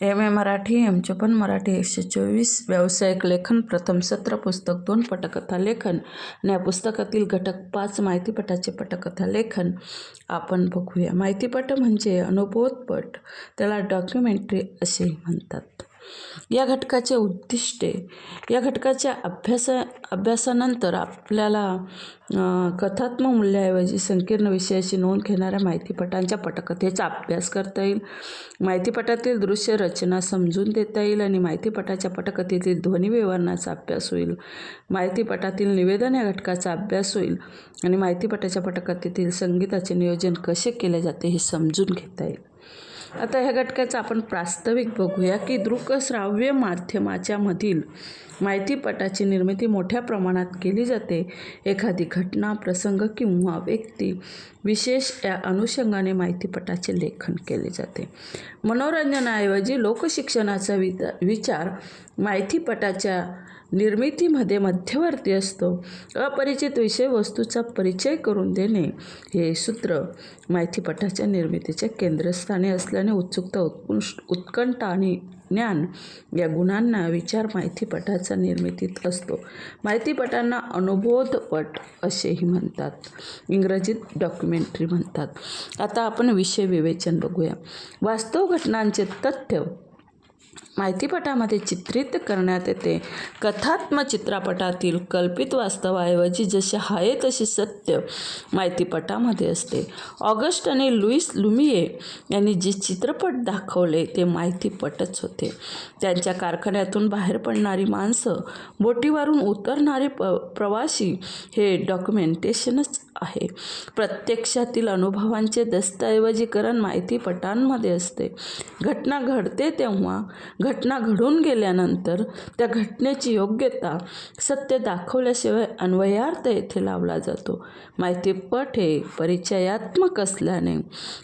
MA. Marathi, एम.छपन Marathi 124 व्यावसायिक लेखन प्रथम सत्र पुस्तक 2 पटकथा लेखन आणि या पुस्तकातील घटक 5 माहितीपटाचे पटकथा लेखन आपण बघूया. माहितीपट म्हणजे अनुभवपट, त्याला डॉक्युमेंटरी असेही म्हणतात. या घटकाचे उद्दिष्टे. या घटकाच्या अभ्यासानंतर आपल्याला कथात्मक मूल्याऐवजी संकीर्ण विषयाची नोंद घेणाऱ्या माहितीपटांच्या पटकथेचा अभ्यास करता येईल. माहितीपटातील दृश्य रचना समजून देता येईल आणि माहितीपटाच्या पटकथेतील ध्वनी विवरणाचा अभ्यास होईल. माहितीपटातील निवेदन या घटकाचा अभ्यास होईल आणि माहितीपटाच्या पटकथेतील संगीताचे नियोजन कसे केले जाते हे समजून घेता येईल. आता ह्या घटकाचा आपण प्रास्ताविक बघूया की दृकश्राव्य माध्यमाच्या मधील माहितीपटाची निर्मिती मोठ्या प्रमाणात केली जाते. एखादी घटना, प्रसंग किंवा व्यक्ती विशेष या अनुषंगाने माहितीपटाचे लेखन केले जाते. मनोरंजनाऐवजी लोकशिक्षणाचा विचार माहितीपटाच्या निर्मितीमध्ये मध्यवर्ती असतो. अपरिचित विषयवस्तूचा परिचय करून देणे हे सूत्र माहितीपटाच्या निर्मितीच्या केंद्रस्थानी असल्याने उत्सुकता, उत्कंठा आणि ज्ञान या गुणांना विचार माहितीपटाचा निर्मितीत असतो. माहितीपटांना अनुभवपट असेही म्हणतात, इंग्रजीत डॉक्युमेंटरी म्हणतात. आता आपण विषय विवेचन बघूया. वास्तव घटनांचे तथ्य माहितीपटामध्ये चित्रित करण्यात येते. कथात्मक चित्रपटातील कल्पित वास्तवाऐवजी जसे आहे तसे सत्य माहितीपटामध्ये असते. ऑगस्ट आणि लुईस लुमिये यांनी जे चित्रपट दाखवले ते माहितीपटच होते. त्यांच्या कारखान्यातून बाहेर पडणारी माणसं, बोटीवरून उतरणारे प्रवासी हे डॉक्युमेंटेशनच आहे. प्रत्यक्षातील अनुभवांचे दस्तऐवजीकरण माहितीपटांमध्ये असते. घटना घडते तेव्हा, घटना घडून गेल्यानंतर त्या घटनेची योग्यता, सत्य दाखवल्याशिवाय अन्वयार्थ येथे लावला जातो. माहितीपट हे परिचयात्मक असल्याने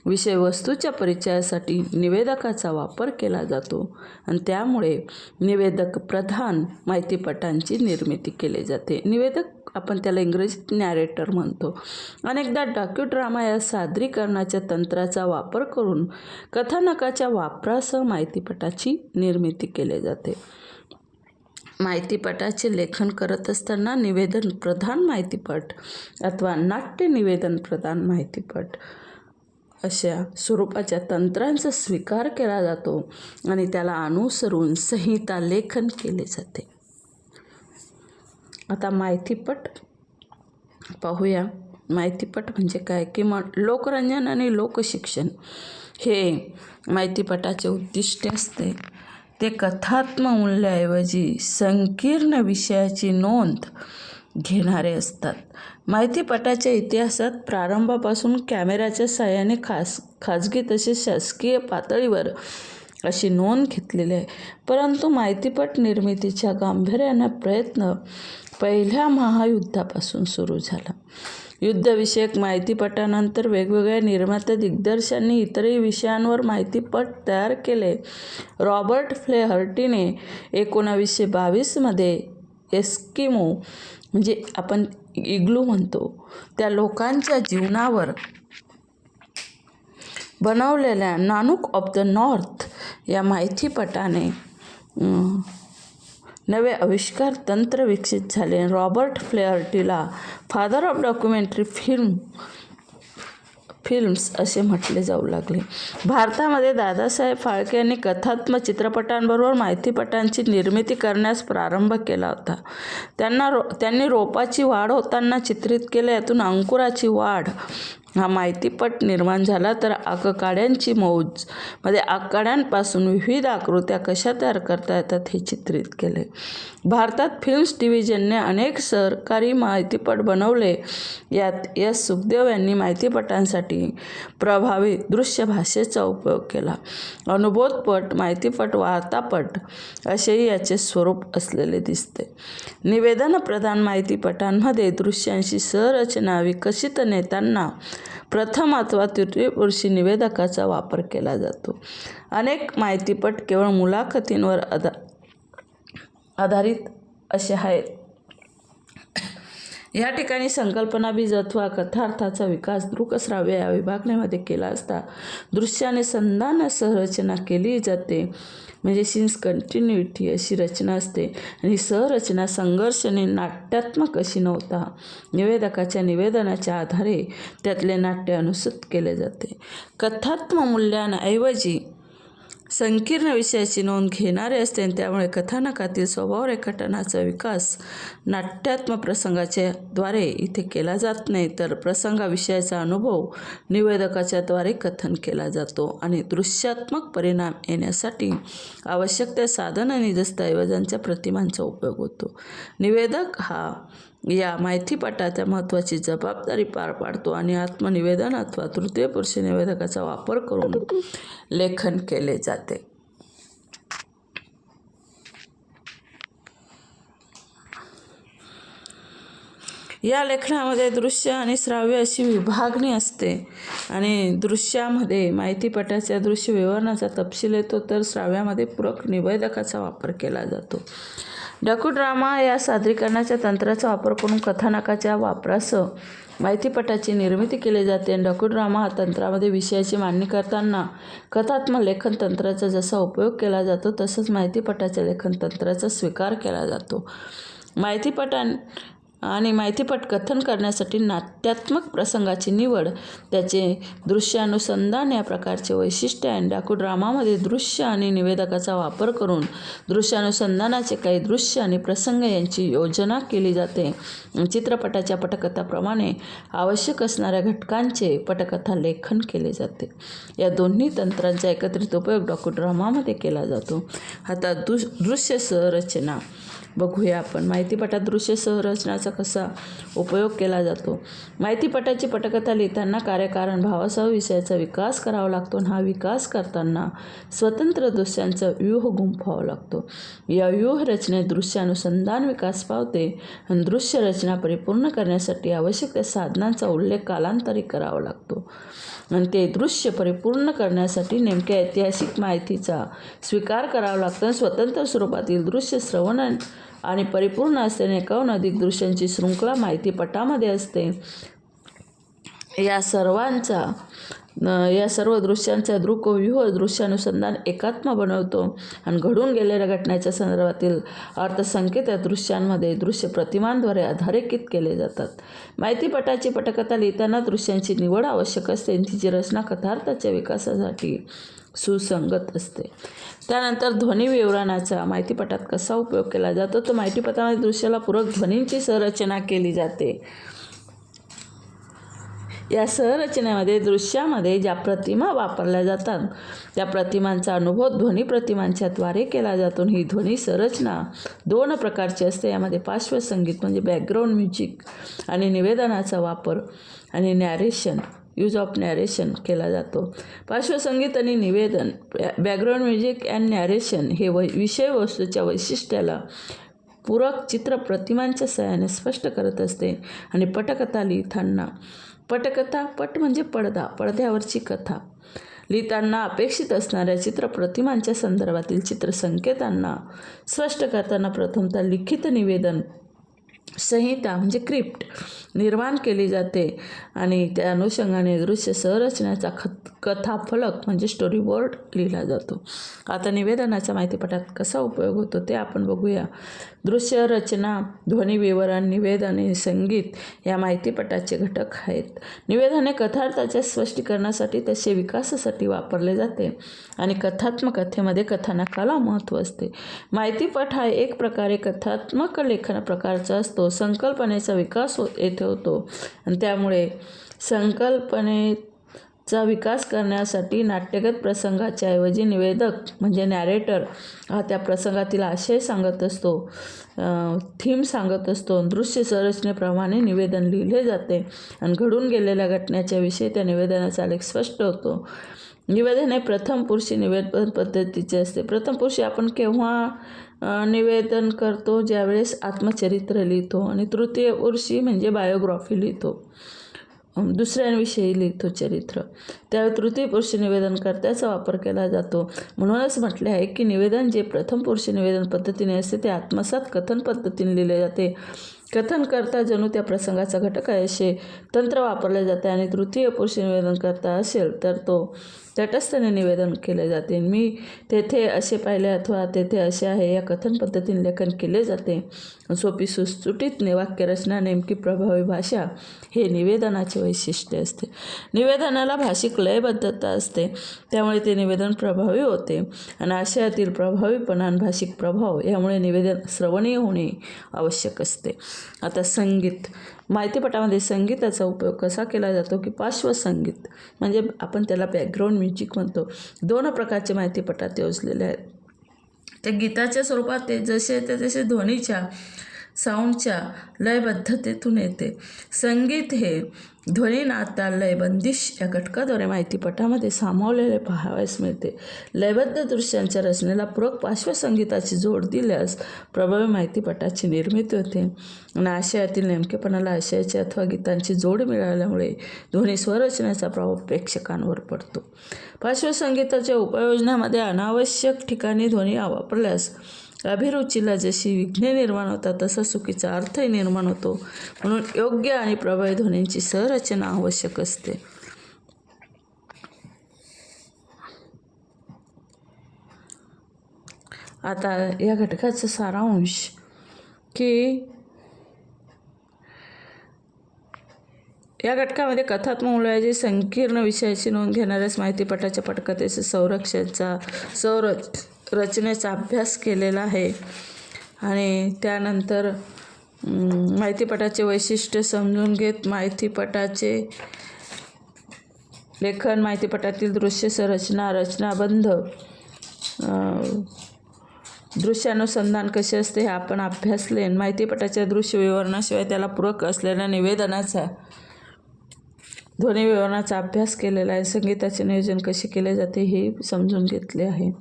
विषयवस्तूच्या परिचयासाठी निवेदकाचा वापर केला जातो आणि त्यामुळे निवेदक प्रधान माहितीपटांची निर्मिती केली जाते. निवेदक आपण त्याला इंग्रजीत नॅरेटर म्हणतो. अनेकदा डॉक्युड्रामा या सादरीकरणाच्या तंत्राचा वापर करून कथानकाच्या वापरासह माहितीपटाची निर्मिती केली जाते. माहितीपटाचे लेखन करत असताना निवेदन प्रधान माहितीपट अथवा नाट्य निवेदन प्रधान माहितीपट अशा स्वरूपाच्या तंत्रांचा स्वीकार केला जातो आणि त्याला अनुसरून संहिता लेखन केले जाते. आता माहितीपट पाहूया. माहितीपट म्हणजे काय? किंवा लोकरंजन आणि लोकशिक्षण हे माहितीपटाचे उद्दिष्ट असते. ते कथात्मक मूल्याऐवजी संकीर्ण विषयाची नोंद घेणारे असतात. माहितीपटाच्या इतिहासात प्रारंभापासून कॅमेऱ्याच्या साहाय्याने खाजगी तसेच शासकीय पातळीवर अशी नोंद घेतलेली आहे. परंतु माहितीपट निर्मितीच्या गांभीर्याने प्रयत्न पहिल्या महायुद्धापासून सुरू झाला. युद्धविषयक माहितीपटानंतर वेगवेगळ्या निर्मात्या दिग्दर्शकांनी इतरही विषयांवर माहितीपट तयार केले. रॉबर्ट फ्लेहर्टीने 1922 मध्ये एस्किमो म्हणजे आपण इग्लू म्हणतो त्या लोकांच्या जीवनावर बनवलेल्या नानूक ऑफ द नॉर्थ या माहितीपटाने नवे आविष्कार तंत्र विकसित झाले. रॉबर्ट फ्लेहर्टीला फादर ऑफ डॉक्युमेंटरी फिल्म्स असे म्हटले जाऊ लागले. भारतामध्ये दादासाहेब फाळके यांनी कथात्मक चित्रपटांबरोबर माहितीपटांची निर्मिती करण्यास प्रारंभ केला होता. त्यांनी रोपाची वाढ होताना चित्रित केले. यातून अंकुराची वाढ हा माहितीपट निर्माण झाला. तर आककाड्यांची मौज मध्ये आककाड्यांपासून विविध आकृत्या कशा तयार करता येतात हे चित्रित केले. भारतात फिल्म्स डिव्हिजनने अनेक सरकारी माहितीपट बनवले. यात एस सुखदेव यांनी माहितीपटांसाठी प्रभावी दृश्य भाषेचा उपयोग केला. अनुभवपट, माहितीपट, वार्तापट असेही याचे स्वरूप असलेले दिसते. निवेदन प्रधान माहितीपटांमध्ये दृश्यांची संरचना विकसित नेताना प्रथम अथवा तृतीयपुरुषी निवेदकाचा वापर केला जातो. अनेक माहितीपट केवळ मुलाखतींवर आधारित असे आहेत. या ठिकाणी संकल्पना बीज अथवा कथार्थाचा विकास दृकश्राव्य या विभागण्यामध्ये केला असता दृश्याने संधान सहरचना केली जाते, म्हणजे सीन्स कंटिन्युटी अशी रचना असते आणि सहरचना संघर्षाने नाट्यात्मक अशी नव्हता. निवेदकाच्या निवेदनाच्या आधारे त्यातले नाट्य अनुसृत केले जाते. कथात्मक मूल्यांऐवजी संकीर्ण विषयाची नोंद घेणारे असते आणि त्यामुळे कथानकातील स्वभाव रेखाटनाचा विकास नाट्यात्मक प्रसंगाच्या द्वारे इथे केला जात नाही, तर प्रसंगाविषयाचा अनुभव निवेदकाच्या द्वारे कथन केला जातो आणि दृश्यात्मक परिणाम येण्यासाठी आवश्यक त्या साधन आणि दस्तऐवजांच्या प्रतिमांचा उपयोग होतो. निवेदक हा या माहितीपटाच्या महत्त्वाची जबाबदारी पार पाडतो आणि आत्मनिवेदन अथवा तृतीय पुरुष निवेदकाचा वापर करून लेखन केले जाते. या लेखनामध्ये दृश्य आणि श्राव्य अशी विभागणी असते आणि दृश्यामध्ये माहितीपटाच्या दृश्य विवरणाचा तपशील येतो, तर श्राव्यामध्ये पूरक निवेदकाचा वापर केला जातो. डॉक्युड्रामा या सादरीकरणाच्या तंत्राचा वापर करून कथानकाच्या वापरासह माहितीपटाची निर्मिती केली जाते. डॉक्युड्रामा हा तंत्रामध्ये विषयाची मांडणी करताना कथात्मक लेखन तंत्राचा जसा उपयोग केला जातो तसंच माहितीपटाच्या लेखन तंत्राचा स्वीकार केला जातो. माहितीपट कथन करण्यासाठी नाट्यात्मक प्रसंगाची निवड, त्याचे दृश्यानुसंधान या प्रकारचे वैशिष्ट्य आहे. डॉक्युड्रामामध्ये दृश्य आणि निवेदकाचा वापर करून दृश्यानुसंधानाचे काही दृश्य आणि प्रसंग यांची योजना केली जाते. चित्रपटाच्या पटकथाप्रमाणे आवश्यक असणाऱ्या घटकांचे पटकथा लेखन केले जाते. या दोन्ही तंत्रांचा एकत्रित उपयोग डॉक्युड्रामामध्ये केला जातो. आता दृश्य संरचना बघूया आपण. माहितीपटात दृश्य संरचनाचा कसा उपयोग केला जातो. माहितीपटाची पटकथा लिहिताना कार्यकारण भावासह विषयाचा विकास करावा लागतो. हा विकास करताना स्वतंत्र दृश्यांचा व्यूह गुंफावा लागतो. या व्यूहरचनेत दृश्यानुसंधान विकास पावते आणि दृश्य रचना परिपूर्ण करण्यासाठी आवश्यक त्या साधनांचा उल्लेख कालांतरी करावा लागतो आणि ते दृश्य परिपूर्ण करण्यासाठी नेमक्या ऐतिहासिक माहितीचा स्वीकार करावा लागतो. स्वतंत्र स्वरूपातील दृश्य श्रवण आणि परिपूर्ण असल्याने एकाहून अधिक दृश्यांची शृंखला माहितीपटामध्ये असते. या सर्व दृश्यांचा दृकव्यूह दृश्यानुसंधान एकात्म बनवतो आणि घडून गेलेल्या घटनेच्या संदर्भातील अर्थसंकेत या दृश्यांमध्ये दृश्य प्रतिमांद्वारे अधोरेखित केले जातात. माहितीपटाची पटकथा लिहिताना दृश्यांची निवड आवश्यक असते आणि तिची रचना कथार्थाच्या विकासासाठी सुसंगत असते. त्यानंतर ध्वनी विवरणाचा माहितीपटात कसा उपयोग केला जातो, तर माहितीपटामध्ये दृश्याला पूरक ध्वनींची संरचना केली जाते. या संरचनेमध्ये दृश्यामध्ये ज्या प्रतिमा वापरल्या जातात त्या प्रतिमांचा अनुभव ध्वनी प्रतिमांच्या द्वारे केला जातो. ही ध्वनी संरचना दोन प्रकारची असते. यामध्ये पार्श्वसंगीत म्हणजे बॅकग्राऊंड म्युझिक आणि निवेदनाचा वापर आणि नॅरेशन यूज ऑफ नॅरेशन केला जातो. पार्श्वसंगीत आणि निवेदन बॅकग्राऊंड म्युझिक अँड नॅरेशन हे विषय वस्तूच्या वैशिष्ट्याला पूरक चित्र प्रतिमांच्या सहाय्याने स्पष्ट करत असते. आणि पटकथा लिहिताना पट म्हणजे पडदा, पडद्यावरची कथा लिहिताना अपेक्षित असणाऱ्या चित्रप्रतिमांच्या संदर्भातील चित्रसंकेतांना स्पष्ट करताना प्रथमतः लिखित निवेदन संहिता म्हणजे क्रिप्ट निर्माण केली जाते आणि त्या अनुषंगाने दृश्य संरचनेचा कथाफलक म्हणजे स्टोरी बोर्ड लिहिला जातो. आता निवेदनाचा माहितीपटात कसा उपयोग होतो ते आपण बघूया. दृश्य रचना, ध्वनी विवरण, निवेदन आणि संगीत या माहितीपटाचे घटक आहेत. निवेदन हे कथार्थाच्या स्पष्टीकरणासाठी त्याचे विकासासाठी वापरले जाते आणि कथात्मक कथेमध्ये कथानकाला महत्त्व असते. माहितीपट हा एक प्रकारे कथात्मक लेखन प्रकारचा असतो. संकल्पनेचा विकास येथे होतो आणि त्यामुळे संकल्पनेचा विकास करण्यासाठी नाट्यगत प्रसंगाच्या ऐवजी निवेदक म्हणजे नॅरेटर हा त्या प्रसंगातील आशय सांगत असतो, थीम सांगत असतो. दृश्य संरचनेप्रमाणे निवेदन लिहिले जाते आणि घडून गेलेल्या घटनेच्या विषयी त्या निवेदनाचा लेख स्पष्ट होतो. निवेदन हे प्रथम पुरुषी निवेदन पद्धतीचे असते. प्रथम पुरुषी आपण केव्हा निवेदन करतो, ज्यावेळेस आत्मचरित्र लिहितो, आणि तृतीय पुरुषी म्हणजे बायोग्राफी लिहितो, दुसऱ्यांविषयी लिहितो चरित्र, त्यावेळी तृतीय पुरुषी निवेदनकर्त्याचा वापर केला जातो. म्हणूनच म्हटले आहे की निवेदन जे प्रथम पुरुषी निवेदन पद्धतीने असते ते आत्मसात कथन पद्धतीने लिहिले जाते कथन करता जणू त्या प्रसंगाचा घटक आहे असे तंत्र वापरले जाते आणि तृतीय पुरुष निवेदन करता असेल तर तो तटस्थने निवेदन केले जाते. मी तेथे असे पाहिले अथवा तेथे असे आहे या कथन पद्धतीने लेखन केले जाते. सोपी सुटसुटीत वाक्यरचना, नेमकी प्रभावी भाषा हे निवेदनाचे वैशिष्ट्य असते. निवेदनाला भाषिक लयबद्धता असते, त्यामुळे ते निवेदन प्रभावी होते आणि आशयातील प्रभावीपणा आणि भाषिक प्रभाव यामुळे निवेदन श्रवणीय होणे आवश्यक असते. आता संगीत. माहितीपटामध्ये संगीताचा उपयोग कसा केला जातो की पार्श्वसंगीत म्हणजे आपण त्याला बॅकग्राऊंड म्युझिक म्हणतो. 2 प्रकारचे माहितीपटात योजलेले आहेत. ते गीताच्या स्वरूपात ते जसे येते तसे ध्वनीच्या साऊंडच्या लयबद्धतेतून येते. संगीत हे ध्वनी, नाद, ताल, लय, बंदिश या घटकाद्वारे माहितीपटामध्ये सामावलेले पाहावयास मिळते. लयबद्ध दृश्यांच्या रचनेला पूरक पार्श्वसंगीताची जोड दिल्यास प्रभावी माहितीपटाची निर्मिती होते आणि आशयातील नेमकेपणाला आशयाची अथवा गीतांची जोड मिळाल्यामुळे ध्वनी स्वरचनेचा प्रभाव प्रेक्षकांवर पडतो. पार्श्वसंगीताच्या उपयोजनामध्ये अनावश्यक ठिकाणी ध्वनी वापरल्यास अभिरुचीला जशी विघ्ने निर्माण होतात तसा चुकीचा अर्थही निर्माण होतो. म्हणून योग्य आणि प्रभावी ध्वनींची संरचना आवश्यक असते. आता या घटकाचा सारांश की या घटकामध्ये कथात्मक मूल्याची संकीर्ण विषयाची नोंद घेणाऱ्यास माहितीपटाच्या पटकथेचे रचनेचा अभ्यास केलेला आहे आणि त्यानंतर माहितीपटाचे वैशिष्ट्य समजून घेत माहितीपटाचे लेखन, माहितीपटातील दृश्य संरचना, रचनाबंध, दृश्यानुसंधान कसे असते हे आपण अभ्यासले. माहितीपटाच्या दृश्य विवरणाशिवाय त्याला पूरक असलेल्या निवेदनाचा, ध्वनी विवरणाचा अभ्यास केलेला आहे. संगीताचे नियोजन कसे केले जाते हे समजून घेतले आहे.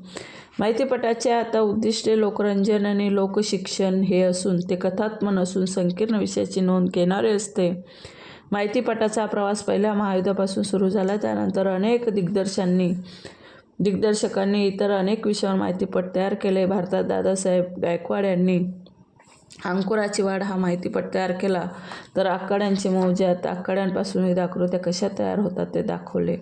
माहितीपटाचे आता उद्दिष्टे लोकरंजन आणि लोकशिक्षण हे असून ते कथात्मक नसून संकीर्ण विषयाची नोंद घेणारे असते. माहितीपटाचा प्रवास पहिल्या महायुद्धापासून सुरू झाला. त्यानंतर अनेक दिग्दर्शकांनी इतर अनेक विषयांवर माहितीपट तयार केले. भारतात दादासाहेब गायकवाड यांनी अंकुराची वाढ हा माहितीपट तयार केला. तर आखाड्यांचे मौज्यात आखाड्यांपासून विविध आकृत्या कशा तयार होतात ते दाखवले.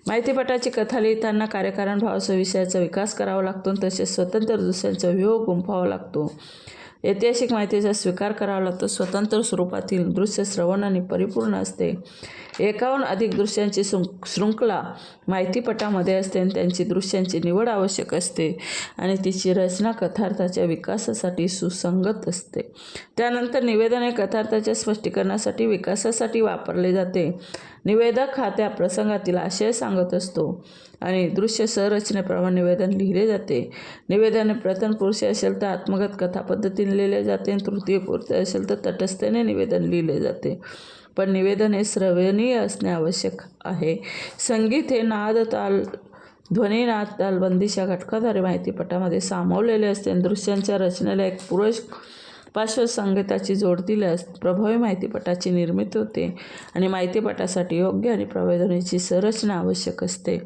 माहितीपटाची कथा लिहिताना कार्यकारण भावासह विषयाचा विकास करावा लागतो. तसेच स्वतंत्र दृश्यांचा व्यूह गुंफावा लागतो. ऐतिहासिक माहितीचा स्वीकार करावा लागतो. स्वतंत्र स्वरूपातील दृश्य श्रवण आणि परिपूर्ण असते. 1हून अधिक दृश्यांची शृंखला माहितीपटामध्ये असते आणि त्यांची दृश्यांची निवड आवश्यक असते आणि तिची रचना कथार्थाच्या विकासासाठी सुसंगत असते. त्यानंतर निवेदन हे कथार्थाच्या स्पष्टीकरणासाठी, विकासासाठी वापरले जाते. निवेदक हा त्या प्रसंगातील आशय सांगत असतो आणि दृश्य संरचनेप्रमाणे निवेदन लिहिले जाते. निवेदन प्रथम पुरुषी असेल तर आत्मगत कथा पद्धतीने लिहिले जाते आणि तृतीय पुरुषी असेल तर तटस्थेने निवेदन लिहिले जाते. पण निवेदन हे श्रवणीय असणे आवश्यक आहे. संगीत हे नाद, ताल, ध्वनी, नाद, ताल, बंदिश या घटकाद्वारे माहितीपटामध्ये सामावलेले असते आणि दृश्यांच्या रचनेला एक पूरक पार्श्वसंगीताची जोड दिल्यास प्रभावी माहितीपटाची निर्मिती होते आणि माहितीपटासाठी योग्य आणि प्रभावी ध्वनीची संरचना आवश्यक असते.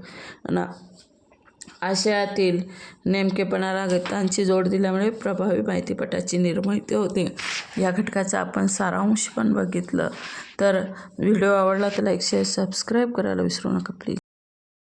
आशयातील नेमकेपणाला गीतांची जोड दिल्यामुळे प्रभावी माहितीपटाची निर्मिती होते. या घटकाचा आपण सारांश पण बघितलं. तर व्हिडिओ आवडला तर लाईक, शेअर, सबस्क्राईब करायला विसरू नका प्लीज.